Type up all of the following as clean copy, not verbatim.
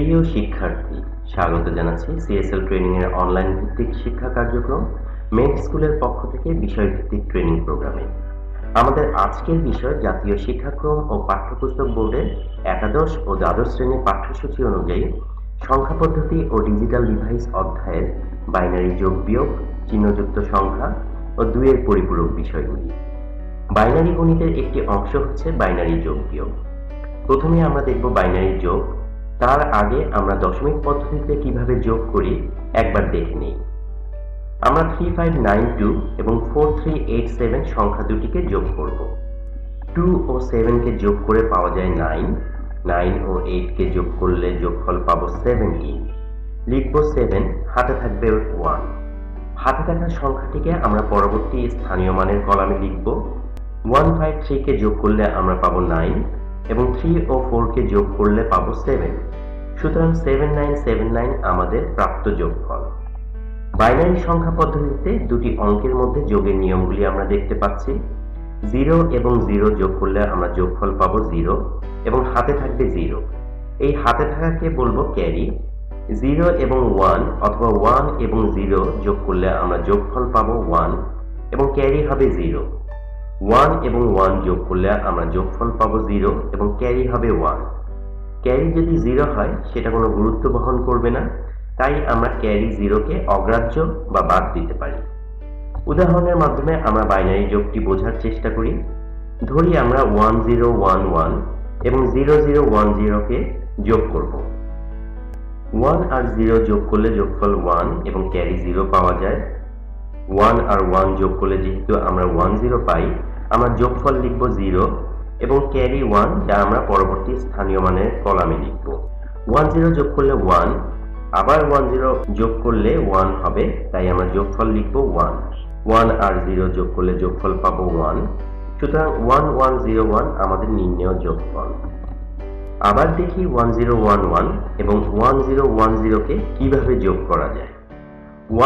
প্রিয় শিক্ষার্থী, স্বাগত জানাচ্ছি সিএসএল ট্রেনিং এর অনলাইন ভিত্তিক শিক্ষা কার্যক্রম মেড স্কুলের পক্ষ থেকে বিষয়ভিত্তিক ট্রেনিং প্রোগ্রামে। আমাদের আজকের বিষয় জাতীয় শিক্ষাক্রম ও পাঠ্যপুস্তক বোর্ডের একাদশ ও দ্বাদশ শ্রেণীর পাঠ্যসূচি অনুযায়ী সংখ্যা পদ্ধতি ও ডিজিটাল ডিভাইস অধ্যায়ের বাইনারি যোগ বিয়োগ, চিহ্নযুক্ত সংখ্যা ও দুইয়ের পরিপূরক বিষয়গুলি। বাইনারি গণিতের একটি অংশ হচ্ছে বাইনারি যোগ বিয়োগ। প্রথমে আমরা দেখব বাইনারি যোগ। তার আগে আমরা দশমিক পদ্ধতিতে কিভাবে যোগ করি একবার দেখে নিই। আমরা 3592 এবং 4387 সংখ্যা দুটিকে যোগ করব। 2 ও 7 কে যোগ করে পাওয়া যায় 9, 9 ও 8 কে যোগ করলে যোগফল পাবো 17। লিখব 7, হাতে থাকবে 1। হাতে থাকা সংখ্যাটিকে আমরা পরবর্তী স্থানীয় মানের কলামে লিখব। 153 কে যোগ করলে আমরা পাবো 9 এবং 3 ও 4 কে যোগ করলে পাবো 7। সুতরাং 7979 আমাদের প্রাপ্ত যোগফল। বাইনারি সংখ্যা পদ্ধতিতে দুটি অঙ্কের মধ্যে যোগের নিয়মগুলি আমরা দেখতে পাচ্ছি। 0 এবং 0 যোগ করলে আমরা যোগফল পাবো 0 এবং হাতে থাকবে 0। এই হাতে থাকাকে বলবো ক্যারি। 0 এবং 1 অথবা 1 এবং 0 যোগ করলে আমরা যোগফল পাবো 1 এবং ক্যারি হবে 0। 1 এবং 1 যোগ করলে আমরা যোগফল পাবো 0 এবং ক্যারি হবে 1। ক্যারি যদি 0 হয় সেটা কোনো গুরুত্ব বহন করবে না, তাই আমরা ক্যারি 0কে অগ্রাহ্য বা বাদ দিতে পারি। উদাহরণের মাধ্যমে আমরা বাইনারি যোগটি বোঝার চেষ্টা করি। ধরি আমরা 1011 এবং 0010 কে যোগ করব। 1 আর 0 যোগ করলে যোগফল 1 এবং ক্যারি 0 পাওয়া যায়। 1 আর 1 যোগ করলে যেহেতু আমরা 10 পাই, আমরা যোগফল লিখব 0 এবং ক্যারি 1, যা আমরা পরবর্তী স্থানীয় মানের কলামে লিখব। 10 যোগ করলে 1, আবার 10 যোগ করলে 1 হবে, তাই আমরা যোগফল লিখব 1। 1 আর 0 যোগ করলে যোগফল পাবো 1। সুতরাং 1101 আমাদের নির্ণেয় যোগফল। আবার দেখি 1011 এবং 1010 কে কিভাবে যোগ করা যায়।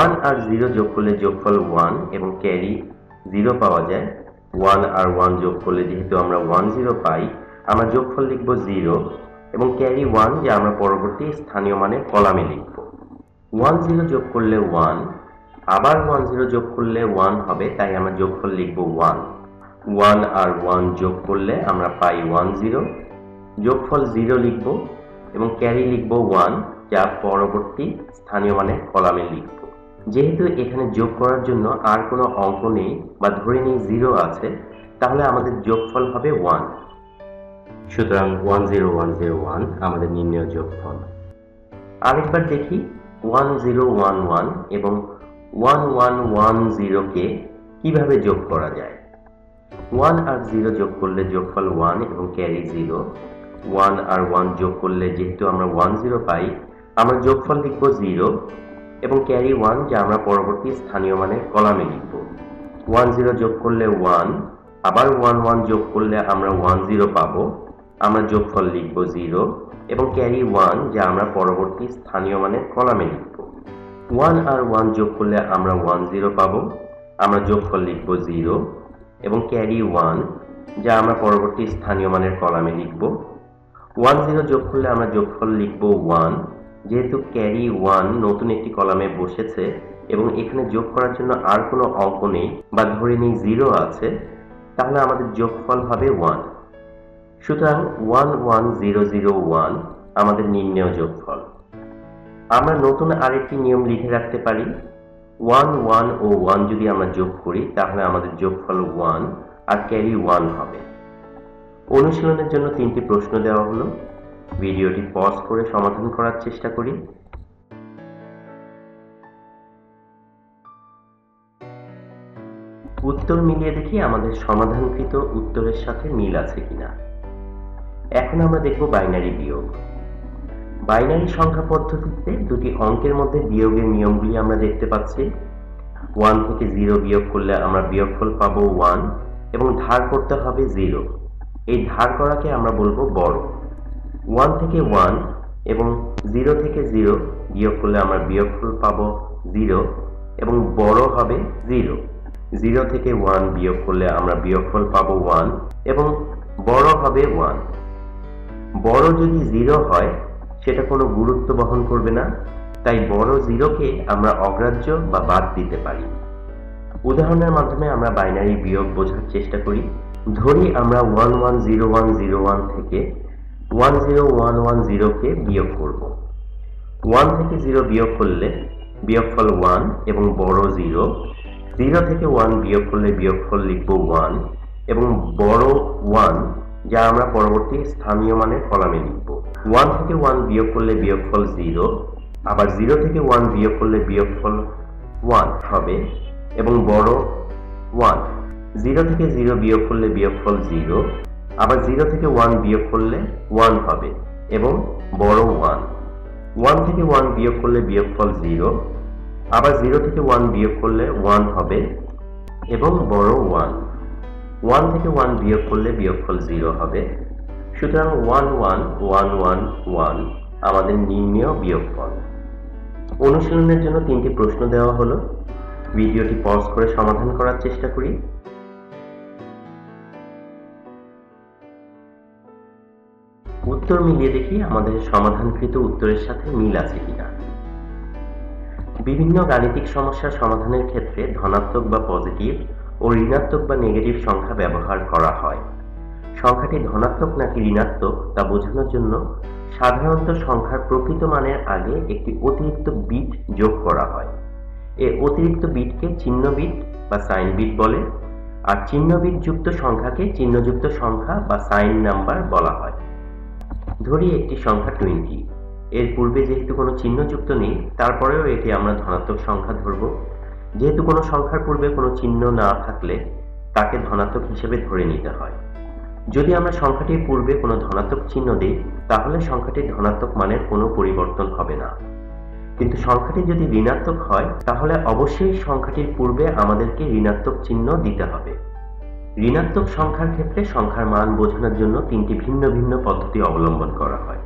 1 আর 0 যোগ করলে যোগফল 1 এবং ক্যারি 0 পাওয়া যায়। 1 আর 1 যোগ করলে যেহেতু আমরা 10 পাই, আমরা যোগফল লিখব 0 এবং ক্যারি 1, যা আমরা পরবর্তী স্থানীয় মানের কলামে লিখব। 10 যোগ করলে 1, আবার 10 যোগ করলে 1 হবে, তাই আমরা যোগফল লিখব 1। 1 আর 1 যোগ করলে আমরা পাই 10, যোগফল 0 লিখব এবং ক্যারি লিখব 1, যা পরবর্তী স্থানীয় মানের কলামে লিখব। যেহেতু এখানে যোগ করার জন্য আর কোনো অঙ্ক নেই বা ধরে নেই 0 আছে, তাহলে আমাদের যোগফল হবে 1। সুতরাং 10101 আমাদের নির্ণেয় যোগফল। আরেকবার দেখি 1011 এবং 1110 কে কিভাবে যোগ করা যায়। 1 আর 0 যোগ করলে যোগফল 1 এবং ক্যারি 0। 1 আর 1 যোগ করলে যেহেতু আমরা 10 পাই, আমরা যোগফল লিখব 0 এবং ক্যারি 1, যা আমরা পরবর্তী স্থানীয় মানের কলামে লিখব। 10 যোগ করলে 1, আবার 11 যোগ করলে আমরা 10 পাবো, আমরা যোগফল লিখব 0 এবং ক্যারি 1, যা আমরা পরবর্তী স্থানীয় মানের কলামে লিখব। 1 আর 1 যোগ করলে আমরা 10 পাবো, আমরা যোগফল লিখব 0 এবং ক্যারি 1, যা আমরা পরবর্তী স্থানীয় মানের কলামে লিখব। 10 যোগ করলে আমরা যোগফল লিখব 1, যেহেতু ক্যারি 1 নতুন একটি কলামে বসেছে এবং এখানে যোগ করার জন্য আর কোনো অঙ্ক নেই বা ধরে নেই 0 আছে, তাহলে আমাদের যোগফল হবে 1। সুতরাং 11001 আমাদের নির্ণেয় যোগফল। আমরা নতুন আরেকটি নিয়ম লিখে রাখতে পারি। 1 1 ও 1 যদি আমরা যোগ করি, তাহলে আমাদের যোগফল 1 আর ক্যারি 1 হবে। অনুশীলনের জন্য 3টি প্রশ্ন দেওয়া হলো। ভিডিওটি পজ করে সমাধান করার চেষ্টা করি। উত্তর মিলিয়ে দেখি আমাদের সমাধানকৃত উত্তরের সাথে মিল আছে কিনা। এখন আমরা দেখব বাইনারি বিয়োগ। বাইনারি সংখ্যা পদ্ধতিতে দুটি অঙ্কের মধ্যে বিয়োগের নিয়মগুলি আমরা দেখতে পাচ্ছি। 1 থেকে 0 বিয়োগ করলে আমরা বিয়োগফল পাবো 1 এবং ধার করতে হবে 0। এই ধার করাকে আমরা বলবো বড়। 1 থেকে 1 এবং 0 থেকে 0 বিয়োগ করলে আমরা বিয়োগফল পাবো 0 এবং বড় হবে 0। 0 থেকে 1 বিয়োগ করলে আমরা বিয়োগফল পাবো 1 এবং বড় হবে 1। বড় যদি 0 হয় সেটা কোনো গুরুত্ব বহন করবে না, তাই বড় জিরোকে আমরা অগ্রাহ্য বা বাদ দিতে পারি। উদাহরণের মাধ্যমে আমরা বাইনারি বিয়োগ বোঝার চেষ্টা করি। ধরি আমরা 110101 থেকে 10110 কে বিয়োগ করব। 1 থেকে 0 বিয়োগ করলে বিয়োগফল 1 এবং বড় 0। 0 থেকে 1 বিয়োগ করলে বিয়োগফল লিখব 1 এবং বড় 1, যা আমরা পরবর্তী স্থানীয় মানের কলামে লিখব। 1 থেকে 1 বিয়োগ করলে বিয়োগফল 0, আবার 0 থেকে 1 বিয়োগ করলে বিয়োগফল 1 হবে এবং বড় 1। 0 থেকে 0 বিয়োগ করলে বিয়োগফল 0, আবার 0 থেকে 1 বিয়োগ করলে 1 হবে এবং বড় 1। 1 থেকে 1 বিয়োগ করলে বিয়োগফল 0, আবার 0 থেকে 1 বিয়োগ করলে 1 হবে এবং বড় 1। 1 থেকে 1 বিয়োগ করলে বিয়োগফল 0 হবে। সুতরাং 11111 আমাদের নির্ণেয় বিয়োগফল। অনুশীলনের জন্য 3টি প্রশ্ন দেওয়া হলো। ভিডিওটি পজ করে সমাধান করার চেষ্টা করি। উত্তর মিলিয়ে দেখি আমাদের সমাধানকৃত উত্তরের সাথে মিল আছে কিনা। বিভিন্ন গাণিতিক সমস্যার সমাধানের ক্ষেত্রে ধনাত্মক বা পজিটিভ ও ঋণাত্মক বা নেগেটিভ সংখ্যা ব্যবহার করা হয়। সংখ্যাটি ধনাত্মক নাকি ঋণাত্মক তা বোঝানোর জন্য সাধারণত সংখ্যার প্রকৃত মানের আগে একটি অতিরিক্ত বিট যোগ করা হয়। এই অতিরিক্ত বিটকে চিহ্ন বিট বা সাইন বিট বলে, আর চিহ্ন বিট যুক্ত সংখ্যাকে চিহ্নযুক্ত সংখ্যা বা সাইন নাম্বার বলা হয়। ধরি একটি সংখ্যা 20। এর পূর্বে যেহেতু কোনো চিহ্ন যুক্ত নেই, তারপরেও এটি আমরা ধনাত্মক সংখ্যা ধরব। যেহেতু কোনো সংখ্যার পূর্বে কোনো চিহ্ন না থাকলে তাকে ধনাত্মক হিসেবে ধরে নিতে হয়। যদি আমরা সংখ্যাটির পূর্বে কোনো ধনাত্মক চিহ্ন দিই, তাহলে সংখ্যাটির ধনাত্মক মানের কোনো পরিবর্তন হবে না। কিন্তু সংখ্যাটি যদি ঋণাত্মক হয়, তাহলে অবশ্যই সংখ্যাটির পূর্বে আমাদেরকে ঋণাত্মক চিহ্ন দিতে হবে। ঋণাত্মক সংখ্যার ক্ষেত্রে সংখ্যার মান বোঝানোর জন্য 3টি ভিন্ন ভিন্ন পদ্ধতি অবলম্বন করা হয়।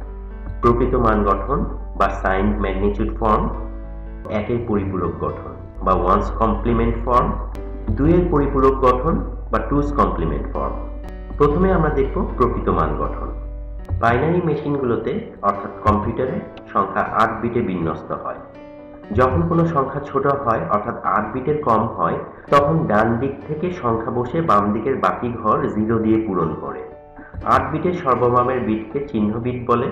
প্রকৃত মান গঠন বা সাইন ম্যাগনিটিউড ফর্ম, 1-এর পরিপূরক গঠন বা 1's কমপ্লিমেন্ট ফর্ম, 2-এর পরিপূরক গঠন বা 2's কমপ্লিমেন্ট ফর্ম। প্রথমে আমরা দেখব প্রকৃত মান গঠন। বাইনারি মেশিনগুলোতে অর্থাৎ কম্পিউটারে সংখ্যা 8 বিটে বিন্যস্ত হয়। যখন কোনো সংখ্যা ছোট হয় অর্থাৎ 8 বিটের কম হয়, তখন ডান দিক থেকে সংখ্যা বসে বাম দিকের বাকি ঘর 0 দিয়ে পূরণ করে। 8 বিটের সর্ববামের বিটকে চিহ্ন বিট বলে।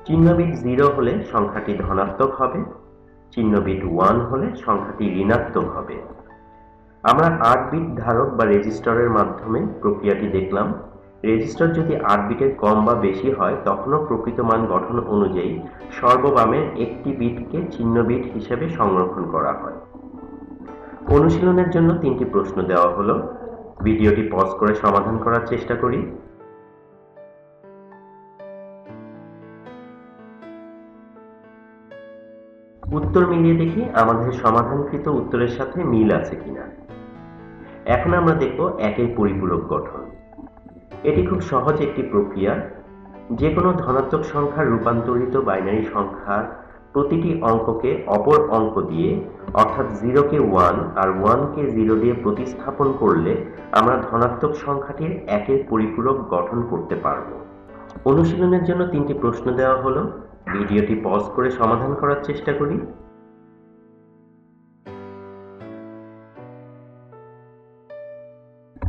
চিহ্ন বিট 0 হলে সংখ্যাটি ধনাত্মক হবে, চিহ্ন বিট 1 হলে সংখ্যাটি ঋণাত্মক হবে। আমরা 8 বিট ধারক বা রেজিস্টরের মাধ্যমে প্রক্রিয়াটি দেখলাম। রেজিস্টর যদি 8 বিটের কম বা বেশি হয়, তখনও প্রকৃত মান গঠন অনুযায়ী সর্ববামের একটি বিটকে চিহ্ন বিট হিসেবে সংরক্ষণ করা হয়। অনুশীলনের জন্য 3টি প্রশ্ন দেওয়া হলো। ভিডিওটি পজ করে সমাধান করার চেষ্টা করি। উত্তর মিলিয়ে দেখি আমাদের সমাধানকৃত উত্তরের সাথে মিল আছে কিনা। এখন আমরা দেখব 1-এর পরিপূরক গঠন। এটি খুব সহজ একটি প্রক্রিয়া। যে কোনো ধনাত্মক সংখ্যার রূপান্তরিত বাইনারি সংখ্যার প্রতিটি অঙ্ককে অপর অঙ্ক দিয়ে অর্থাৎ 0-কে 1 আর 1-কে 0 দিয়ে প্রতিস্থাপন করলে আমরা ধনাত্মক সংখ্যাটির 1-এর পরিপূরক গঠন করতে পারব। অনুশীলনের জন্য 3টি প্রশ্ন দেওয়া হলো। ভিডিওটি পজ করে সমাধান করার চেষ্টা করি।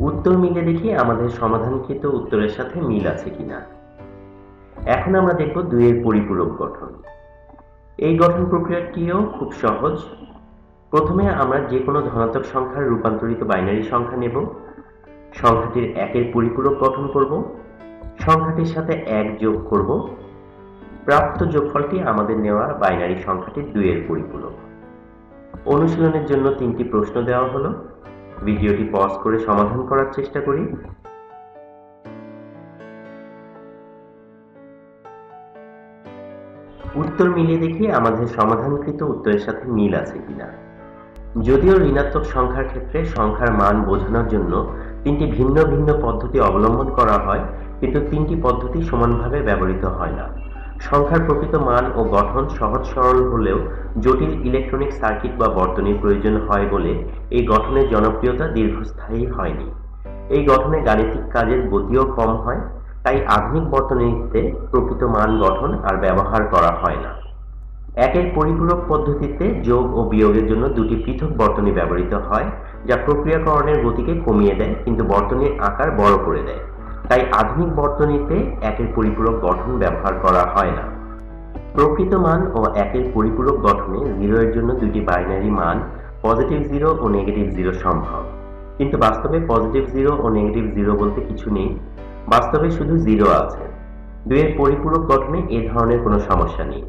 উত্তর মিলে দেখি আমাদের সমাধানকৃত উত্তরের সাথে মিল আছে কিনা। এখন আমরা দেখব 2-এর পরিপূরক গঠন। এই গঠন প্রক্রিয়াটিও খুব সহজ। প্রথমে আমরা যে কোনো ধনাত্মক সংখ্যার রূপান্তরিত বাইনারি সংখ্যা নেব, সংখ্যাটির 1-এর পরিপূরক গঠন করব, সংখ্যাটির সাথে 1 যোগ করব। প্রাপ্ত যোগফলটি আমাদের নেওয়া বাইনারি সংখ্যাটির 2-এর পরিপূরক। অনুশীলনের জন্য 3টি প্রশ্ন দেওয়া হলো। ভিডিওটি পজ করে সমাধান করার চেষ্টা করি। উত্তর মিলিয়ে দেখি আমাদের সমাধানকৃত উত্তরের সাথে মিল আছে কিনা। যদিও ঋণাত্মক সংখ্যার ক্ষেত্রে সংখ্যার মান বোঝানোর জন্য 3টি ভিন্ন ভিন্ন পদ্ধতি অবলম্বন করা হয়, কিন্তু 3টি পদ্ধতি সমানভাবে ব্যবহৃত হয় না। সংখ্যার প্রকৃত মান ও গঠন সহজ সরল হলেও জটিল ইলেকট্রনিক সার্কিট বা বর্তনীর প্রয়োজন হয় বলে এই গঠনের জনপ্রিয়তা দীর্ঘস্থায়ী হয়নি। এই গঠনে গাণিতিক কাজের গতিও কম হয়। তাই আধুনিক বর্তনীতে প্রকৃত মান গঠন আর ব্যবহার করা হয় না। একের পরিপূরক পদ্ধতিতে যোগ ও বিয়োগের জন্য দুটি পৃথক বর্তনী ব্যবহৃত হয়, যা প্রক্রিয়াকরণের গতিকে কমিয়ে দেয় কিন্তু বর্তনীর আকার বড় করে দেয়। তাই আধুনিক বর্তনীতে একের পরিপূরক গঠন ব্যবহার করা হয় না। প্রকৃত মান ও একের পরিপূরক গঠনে 0 এর জন্য দুটি বাইনারি মান পজিটিভ 0 ও নেগেটিভ 0 সম্ভব, কিন্তু বাস্তবে পজিটিভ 0 ও নেগেটিভ 0 বলতে কিছু নেই। বাস্তবে শুধু 0 আছে। 2 এর পরিপূরক গঠনে এ ধরনের কোনো সমস্যা নেই।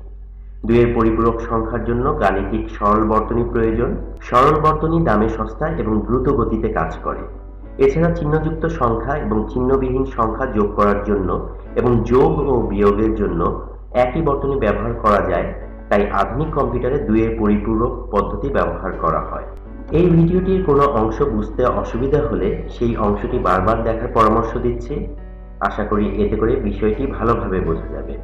2 এর পরিপূরক সংখ্যার জন্য গাণিতিক সরল বর্তনী প্রয়োজন। সরল বর্তনী দামে সস্তা এবং দ্রুত গতিতে কাজ করে। এছাড়া চিহ্নযুক্ত সংখ্যা এবং চিহ্নবিহীন সংখ্যা যোগ করার জন্য এবং যোগ ও বিয়োগের জন্য একই বর্তনী ব্যবহার করা যায়। তাই আধুনিক কম্পিউটারে 2 এর পরিপূরক পদ্ধতি ব্যবহার করা হয়। এই ভিডিওটির কোনো অংশ বুঝতে অসুবিধা হলে সেই অংশটি বারবার দেখার পরামর্শ দিচ্ছি। আশা করি এতে করে বিষয়টি ভালোভাবে বোঝা যাবে।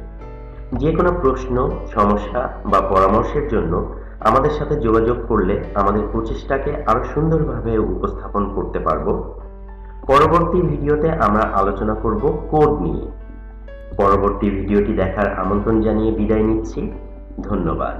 যে কোনো প্রশ্ন, সমস্যা বা পরামর্শের জন্য আমাদের সাথে যোগাযোগ করলে আমাদের প্রচেষ্টাকে আরো সুন্দরভাবে উপস্থাপন করতে পারব। পরবর্তী ভিডিওতে আমরা আলোচনা করব কোড নিয়ে। পরবর্তী ভিডিওটি দেখার আমন্ত্রণ জানিয়ে বিদায় নিচ্ছি। ধন্যবাদ।